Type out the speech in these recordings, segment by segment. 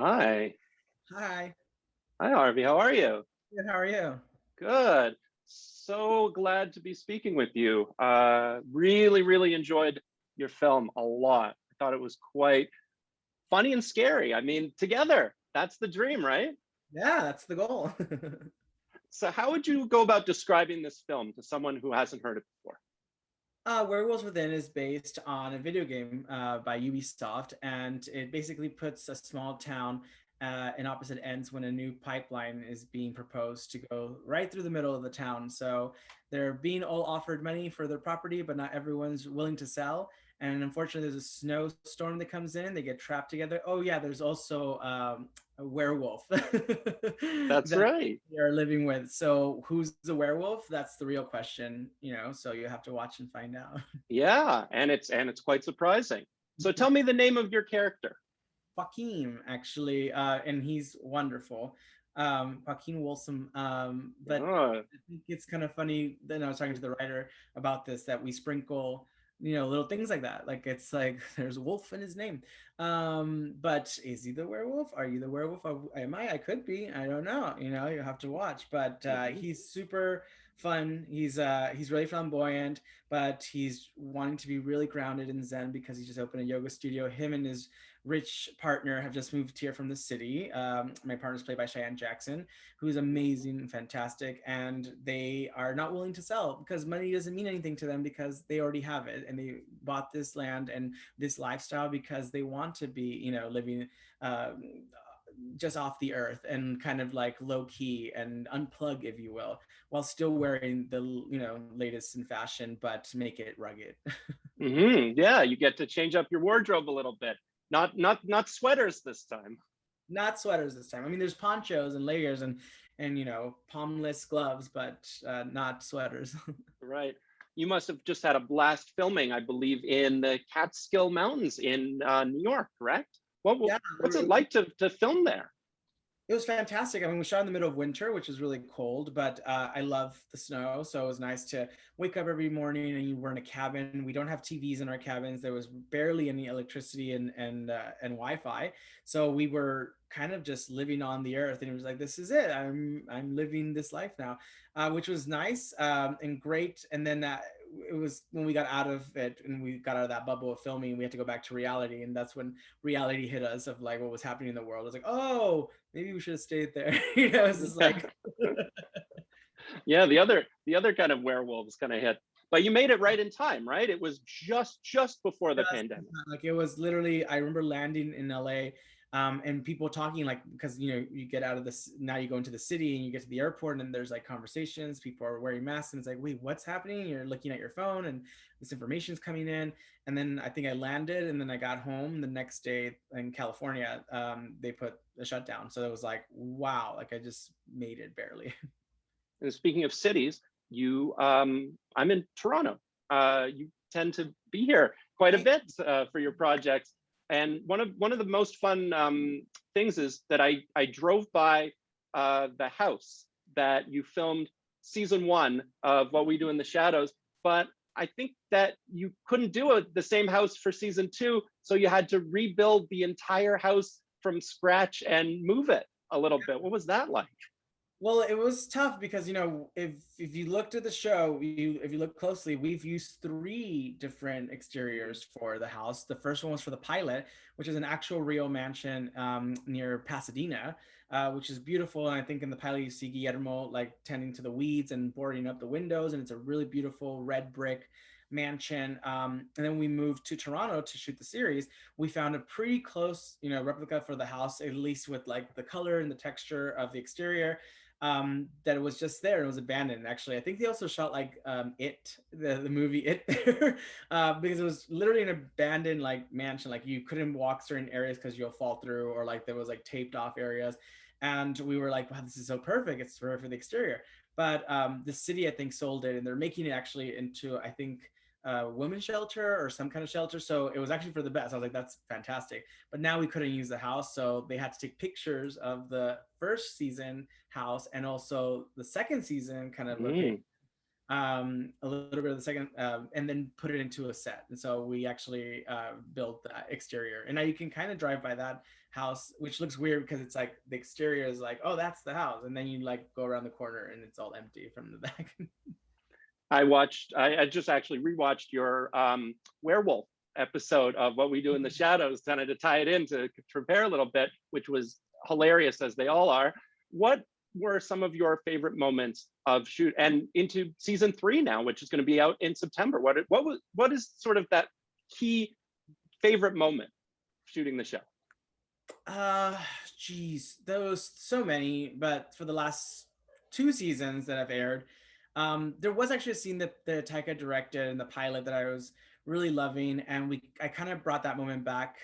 Hi. Hi. Hi, Harvey. How are you? Good. How are you? Good. So glad to be speaking with you. Really enjoyed your film a lot. I thought it was quite funny and scary. I mean, together, that's the dream, right? Yeah, that's the goal. So, how would you go about describing this film to someone who hasn't heard it before? Werewolves Within is based on a video game by Ubisoft, and it basically puts a small town in opposite ends when a new pipeline is being proposed to go right through the middle of the town. So they're being all offered money for their property, but not everyone's willing to sell. And unfortunately, there's a snowstorm that comes in. They get trapped together. Oh yeah, there's also a werewolf That's that right. they are living with. So who's the werewolf? That's the real question, so you have to watch and find out. Yeah, and it's quite surprising. So, tell me the name of your character. Joaquim, actually, and he's wonderful. Joaquim Wolfson. But Oh, I think it's kind of funny. Then I was talking to the writer about this, that we sprinkle, little things like that. Like it's like there's a wolf in his name. But is he the werewolf? Are you the werewolf? Am I? I could be. I don't know. You have to watch. But mhm. he's super fun. He's really flamboyant, but he's wanting to be really grounded in Zen because he just opened a yoga studio. Him and his rich partner have just moved here from the city. My partner's played by Cheyenne Jackson, who's amazing and fantastic, and they are not willing to sell because money doesn't mean anything to them because they already have it, and they bought this land and this lifestyle because they want to be, living uh, just off the earth and kind of like low key and unplug, if you will, while still wearing the latest in fashion, but make it rugged. Yeah, you get to change up your wardrobe a little bit. Not sweaters this time. Not sweaters this time. I mean, there's ponchos and layers and palmless gloves, but not sweaters. Right. You must have just had a blast filming, I believe, in the Catskill Mountains in New York, correct? Yeah, What's it like to film there? it was fantastic. I mean, we shot in the middle of winter, which is really cold, but I love the snow. So it was nice to wake up every morning and you were in a cabin. We don't have TVs in our cabins. There was barely any electricity and Wi-Fi. So we were kind of just living on the earth, and it was like, this is it. I'm living this life now, which was nice and great. And then it was when we got out of it and we got out of that bubble of filming, we had to go back to reality, and that's when reality hit us of like what was happening in the world. I was like, oh, maybe we should have stayed there. It's just like Yeah, the other kind of werewolves kind of hit, but you made it right in time, right? It was just before the just pandemic. like it was literally. I remember landing in LA, and people talking like because you get out of this now, you go into the city and you get to the airport and there's like conversations. People are wearing masks and it's like, wait, what's happening? You're looking at your phone and this information is coming in. And then I think I landed and then I got home the next day in California. They put a shutdown, so it was like, wow, like I just made it barely. And speaking of cities, I'm in Toronto. You tend to be here quite a bit for your projects. And one of the most fun things is that I drove by the house that you filmed season one of What We Do in the Shadows, but I think that you couldn't do the same house for season two, so you had to rebuild the entire house from scratch and move it a little bit. What was that like? Well, it was tough because if you looked at the show, if you look closely, we've used three different exteriors for the house. The first one was for the pilot, which is an actual real mansion near Pasadena, which is beautiful. And I think in the pilot you see Guillermo like tending to the weeds and boarding up the windows, and it's a really beautiful red brick mansion. And then we moved to Toronto to shoot the series. We found a pretty close, replica for the house, at least with like the color and the texture of the exterior, that it was just there. It was abandoned. Actually, I think they also shot like the movie It there, because it was literally an abandoned like mansion. Like you couldn't walk certain areas because you'll fall through, or like there was like taped off areas. And we were like, wow, this is so perfect. It's perfect for the exterior. But the city, I think, sold it, and they're making it actually into, I think, women's shelter or some kind of shelter. So it was actually for the best. I was like, that's fantastic. But now we couldn't use the house, so they had to take pictures of the first season house and also the second season kind of location, Mm. a little bit of the second, and then put it into a set. And so we actually built that exterior, and now you can kind of drive by that house, which looks weird because it's like the exterior is like, oh, that's the house, and then you like go around the corner and it's all empty from the back. I just actually rewatched your werewolf episode of What We Do in the Shadows, kind of to tie it in to prepare a little bit, which was hilarious as they all are. What were some of your favorite moments of shoot and into season 3 now, which is going to be out in September? What is sort of that key favorite moment shooting the show? Geez, those so many, but for the last 2 seasons that have aired, there was actually a scene that the Taika directed in the pilot that I was really loving, and I kind of brought that moment back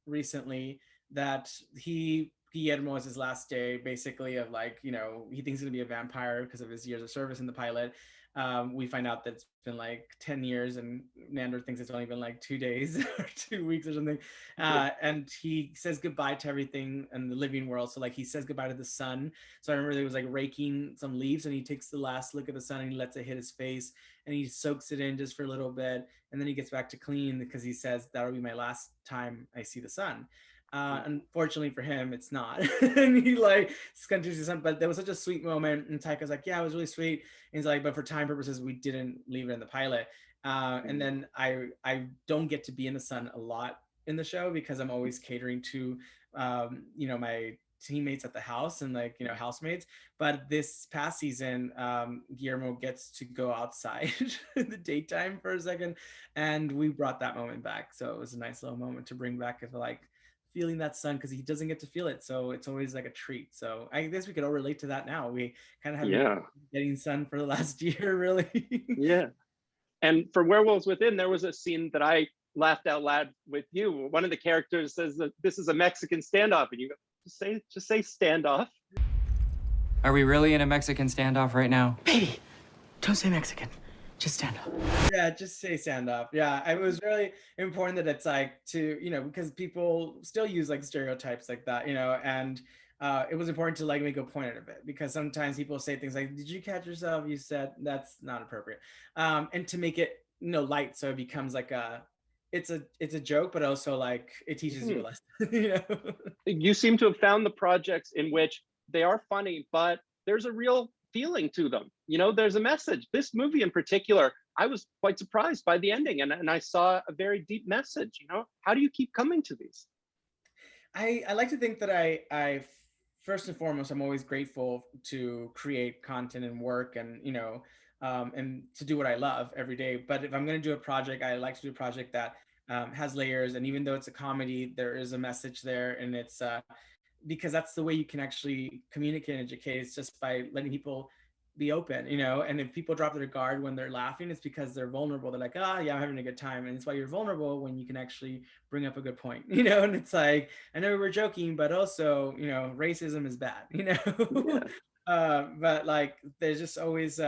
recently, that Guillermo is his last day, basically, of like, he thinks he's gonna be a vampire because of his years of service in the pilot. We find out that it's been like 10 years and Nander thinks it's only been like 2 days or 2 weeks or something. And he says goodbye to everything in the living world. So like he says goodbye to the sun. So I remember he was like raking some leaves and he takes the last look at the sun and he lets it hit his face and he soaks it in just for a little bit. And then he gets back to clean because he says that'll be my last time I see the sun. Unfortunately for him, it's not. And he like continues to something, but there was such a sweet moment. And Taika's like, yeah, it was really sweet. And he's like, but for time purposes, we didn't leave it in the pilot. And then I don't get to be in the sun a lot in the show because I'm always catering to, my teammates at the house and like, housemates. But this past season, Guillermo gets to go outside in the daytime for a second. And we brought that moment back. So it was a nice little moment to bring back of like, feeling that sun because he doesn't get to feel it, so it's always like a treat. So I guess we could all relate to that now. We kind of have been getting sun for the last year, really. Yeah. And for Werewolves Within, there was a scene that I laughed out loud with you. One of the characters says that this is a Mexican standoff, and you go, just say standoff. Are we really in a Mexican standoff right now? Baby, don't say Mexican. Just stand up. Yeah, just say stand up. Yeah, it was really important that it's like to, because people still use like stereotypes like that, and it was important to like make a point out of it because sometimes people say things like, did you catch yourself? You said that's not appropriate. And to make it, light. So it becomes like it's a joke, but also like it teaches you a lesson. You seem to have found the projects in which they are funny, but there's a real feeling to them. There's a message. This movie in particular, I was quite surprised by the ending and I saw a very deep message. How do you keep coming to these? I like to think that I first and foremost, I'm always grateful to create content and work and, and to do what I love every day. But if I'm going to do a project, I like to do a project that has layers. And even though it's a comedy, there is a message there. And it's because that's the way you can actually communicate and educate. It's just by letting people be open, and if people drop their guard when they're laughing, it's because they're vulnerable. They're like, yeah, I'm having a good time. And it's why you're vulnerable when you can actually bring up a good point, and it's like, I know we're joking, but also, racism is bad, Yeah. but like, there's just always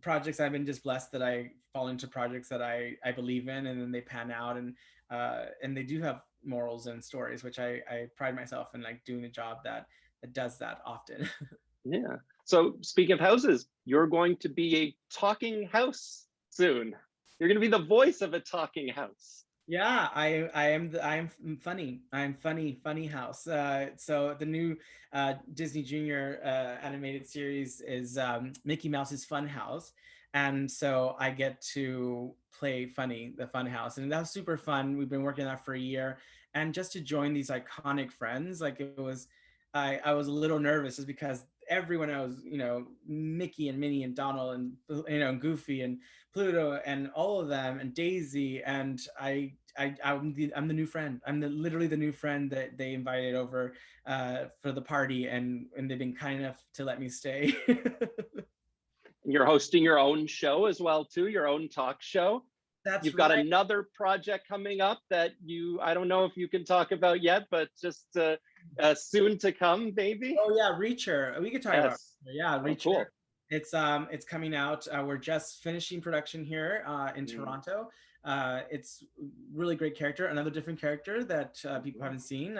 projects I've been just blessed that I fall into projects that I believe in, and then they pan out and they do have morals and stories, which I pride myself in like doing a job that does that often. Yeah. So speaking of houses, you're going to be a talking house soon. You're going to be the voice of a talking house. Yeah, I'm funny. I'm funny house. So the new Disney Junior animated series is Mickey Mouse's Fun House. And so I get to play Funny, the Fun House. And that was super fun. We've been working on that for a year. And just to join these iconic friends, like it was, I was a little nervous just because everyone else, Mickey and Minnie and Donald and Goofy and Pluto and all of them and Daisy, and I'm the new friend. I'm literally the new friend that they invited over for the party, and they've been kind enough to let me stay. You're hosting your own show as well too, your own talk show. You've got another project coming up that I don't know if you can talk about yet, but just soon to come, maybe. Oh yeah, Reacher. We could talk about. Yeah, Reacher. Oh, cool. It's coming out. We're just finishing production here in Toronto. It's really great character. Another different character that people haven't seen.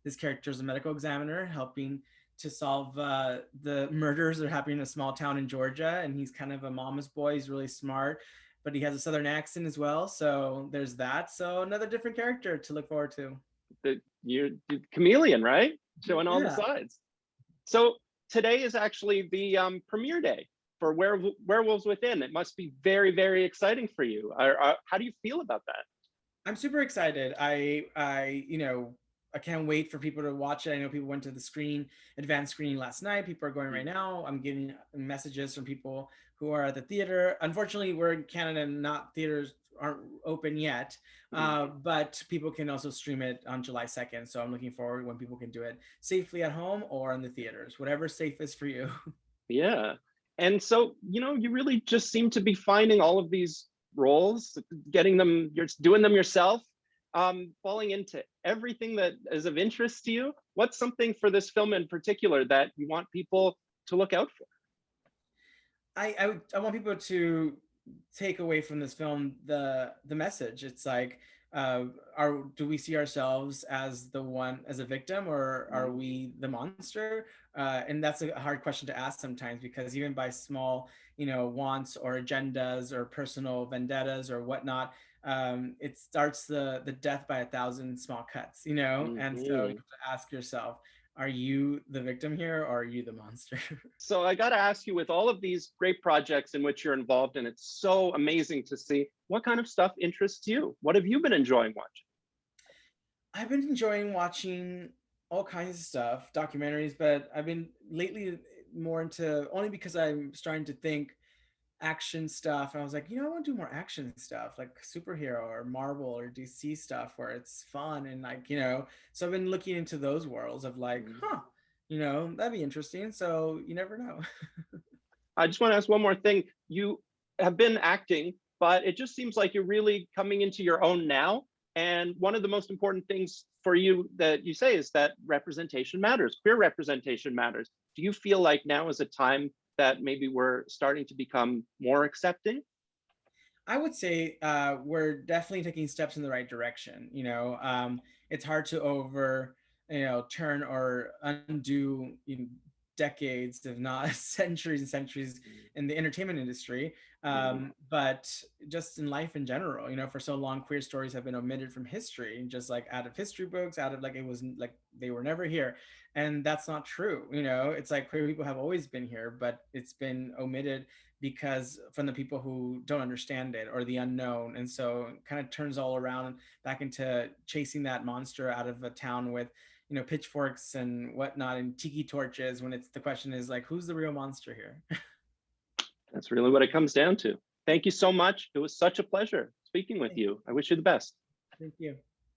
This character is a medical examiner helping to solve the murders that are happening in a small town in Georgia, and he's kind of a mama's boy. He's really smart, but he has a Southern accent as well. So there's that. So another different character to look forward to. you're the chameleon, right? Showing all the Yeah. sides. So today is actually the premiere day for Werewolves Within. It must be very, very exciting for you. How do you feel about that? I'm super excited. I can't wait for people to watch it. I know people went to the advanced screening last night. People are going right now. I'm getting messages from people who are at the theater. Unfortunately, we're in Canada and theaters aren't open yet, but people can also stream it on July 2nd. So I'm looking forward when people can do it safely at home or in the theaters, whatever's safest for you. Yeah. And so, you really just seem to be finding all of these roles, getting them, you're doing them yourself, falling into everything that is of interest to you. What's something for this film in particular that you want people to look out for? I want people to take away from this film the message. It's like, do we see ourselves as a victim, or are we the monster? And that's a hard question to ask sometimes, because even by small wants or agendas or personal vendettas or whatnot, it starts the death by 1,000 small cuts, and so you have to ask yourself, are you the victim here, or are you the monster? So I got to ask you, with all of these great projects in which you're involved in, it's so amazing to see, what kind of stuff interests you? What have you been enjoying watching? I've been enjoying watching all kinds of stuff, documentaries, but I've been lately more into, only because I'm starting to think action stuff. And I was like, I want to do more action stuff, like superhero or Marvel or DC stuff, where it's fun and so I've been looking into those worlds of like, that'd be interesting. So you never know. I just want to ask one more thing. You have been acting, but it just seems like you're really coming into your own now. And one of the most important things for you that you say is that representation matters, queer representation matters. Do you feel like now is a time that maybe we're starting to become more accepting? I would say we're definitely taking steps in the right direction. It's hard to turn or undo decades, if not centuries and centuries in the entertainment industry. But just in life in general, for so long, queer stories have been omitted from history, just like out of history books, out of like, it was like they were never here. And that's not true. It's like queer people have always been here, but it's been omitted because from the people who don't understand it or the unknown. And so it kind of turns all around back into chasing that monster out of a town with pitchforks and whatnot and tiki torches, when the question is like, who's the real monster here? That's really what it comes down to. Thank you so much. It was such a pleasure speaking with you. I wish you the best. Thank you.